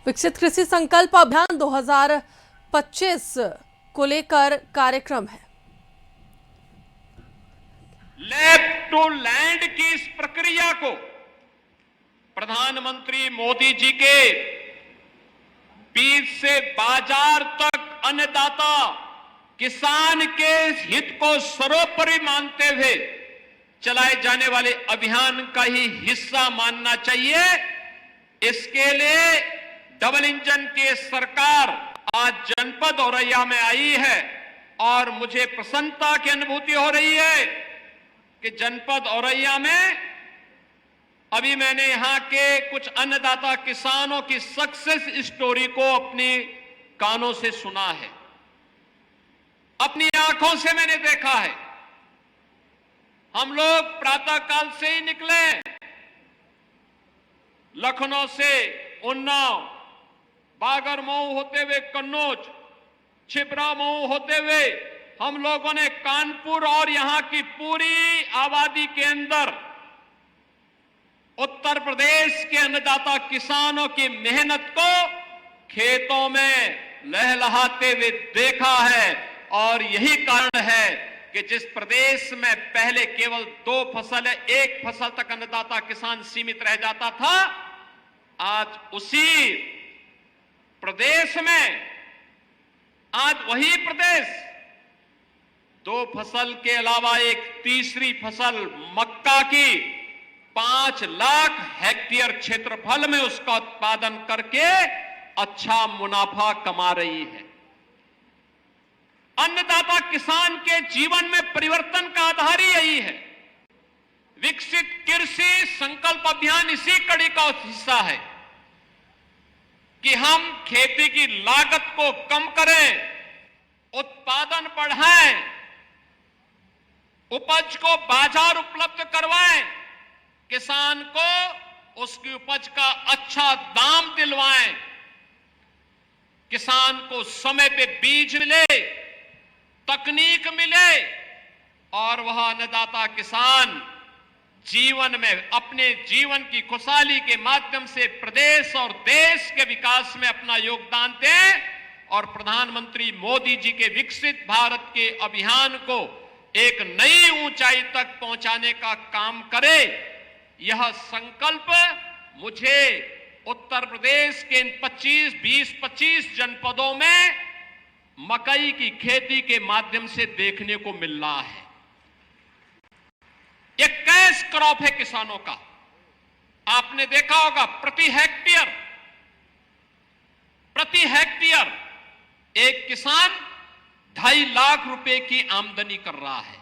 विकसित कृषि संकल्प अभियान 2025 को लेकर कार्यक्रम है। लैब टू लैंड की इस प्रक्रिया को प्रधानमंत्री मोदी जी के बीज से बाजार तक अन्नदाता किसान के हित को सर्वोपरि मानते हुए चलाए जाने वाले अभियान का ही हिस्सा मानना चाहिए। इसके लिए डबल इंजन की सरकार आज जनपद औरैया में आई है और मुझे प्रसन्नता की अनुभूति हो रही है कि जनपद औरैया में अभी मैंने यहां के कुछ अन्नदाता किसानों की सक्सेस स्टोरी को अपनी कानों से सुना है, अपनी आंखों से मैंने देखा है। हम लोग प्रातःकाल से ही निकले, लखनऊ से उन्नाव, बागरमऊ होते हुए कन्नौज, छिबरा मऊ होते हुए हम लोगों ने कानपुर और यहां की पूरी आबादी के अंदर उत्तर प्रदेश के अन्नदाता किसानों की मेहनत को खेतों में लहलहाते हुए देखा है। और यही कारण है कि जिस प्रदेश में पहले केवल 2 फसल या 1 फसल तक अन्नदाता किसान सीमित रह जाता था, आज उसी प्रदेश में आज वही प्रदेश 2 फसल के अलावा एक तीसरी फसल मक्का की 5 लाख हेक्टेयर क्षेत्रफल में उसका उत्पादन करके अच्छा मुनाफा कमा रही है। अन्नदाता किसान के जीवन में परिवर्तन का आधार ही यही है। विकसित कृषि संकल्प अभियान इसी कड़ी का हिस्सा है कि हम खेती की लागत को कम करें, उत्पादन बढ़ाएं, उपज को बाजार उपलब्ध करवाएं, किसान को उसकी उपज का अच्छा दाम दिलवाएं, किसान को समय पे बीज मिले, तकनीक मिले और वह अन्नदाता किसान जीवन में अपने जीवन की खुशहाली के माध्यम से प्रदेश और देश के विकास में अपना योगदान दें और प्रधानमंत्री मोदी जी के विकसित भारत के अभियान को एक नई ऊंचाई तक पहुंचाने का काम करे। यह संकल्प मुझे उत्तर प्रदेश के इन 20-25 जनपदों में मकई की खेती के माध्यम से देखने को मिल रहा है। यह कैश क्रॉप है किसानों का। आपने देखा होगा प्रति हेक्टेयर एक किसान 2.5 लाख रुपए की आमदनी कर रहा है।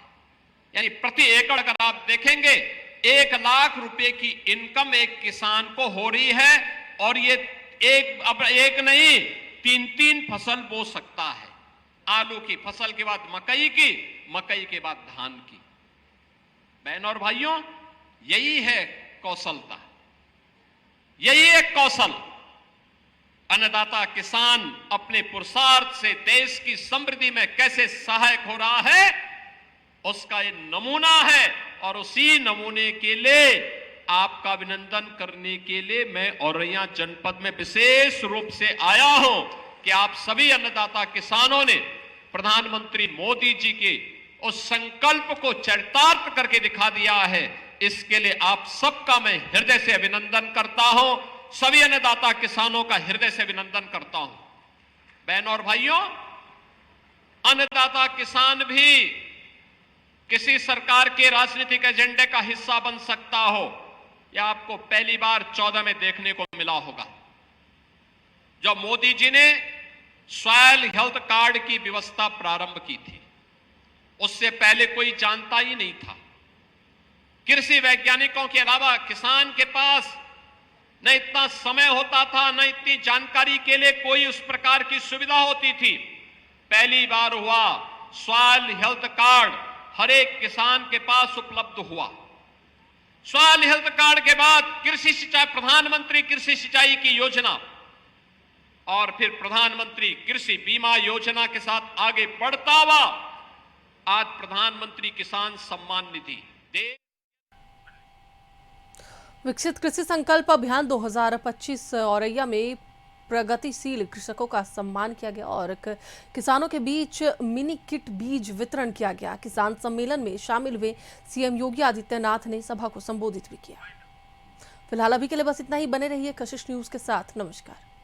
यानी प्रति एकड़ अगर आप देखेंगे 1 लाख रुपए की इनकम एक किसान को हो रही है और ये अब एक नहीं 3 फसल बो सकता है। आलू की फसल के बाद मकई की, मकई के बाद धान की। बहनों और भाइयों, यही है कौशलता, यही एक कौशल। अन्नदाता किसान अपने पुरुषार्थ से देश की समृद्धि में कैसे सहायक हो रहा है, उसका ये नमूना है। और उसी नमूने के लिए आपका अभिनंदन करने के लिए मैं औरैया जनपद में विशेष रूप से आया हूं कि आप सभी अन्नदाता किसानों ने प्रधानमंत्री मोदी जी के उस संकल्प को चरितार्थ करके दिखा दिया है। इसके लिए आप सबका मैं हृदय से अभिनंदन करता हूं, सभी अन्नदाता किसानों का हृदय से अभिनंदन करता हूं। बहनों और भाइयों, अन्नदाता किसान भी किसी सरकार के राजनीतिक एजेंडे का हिस्सा बन सकता हो, यह आपको पहली बार 14 में देखने को मिला होगा। जब मोदी जी ने सॉइल हेल्थ कार्ड की व्यवस्था प्रारंभ की थी, उससे पहले कोई जानता ही नहीं था। कृषि वैज्ञानिकों के अलावा किसान के पास न इतना समय होता था, न इतनी जानकारी के लिए कोई उस प्रकार की सुविधा होती थी। पहली बार हुआ सॉइल हेल्थ कार्ड हर एक किसान के पास उपलब्ध हुआ। सॉइल हेल्थ कार्ड के बाद कृषि सिंचाई, प्रधानमंत्री कृषि सिंचाई की योजना और फिर प्रधानमंत्री कृषि बीमा योजना के साथ आगे बढ़ता हुआ आज प्रधानमंत्री किसान सम्मान निधि दे। विकसित कृषि संकल्प अभियान 2025 औरैया में प्रगतिशील कृषकों का सम्मान किया गया और किसानों के बीच मिनी किट बीज वितरण किया गया। किसान सम्मेलन में शामिल हुए सीएम योगी आदित्यनाथ ने सभा को संबोधित भी किया। फिलहाल अभी के लिए बस इतना ही। बने रहिए कशिश न्यूज के साथ। नमस्कार।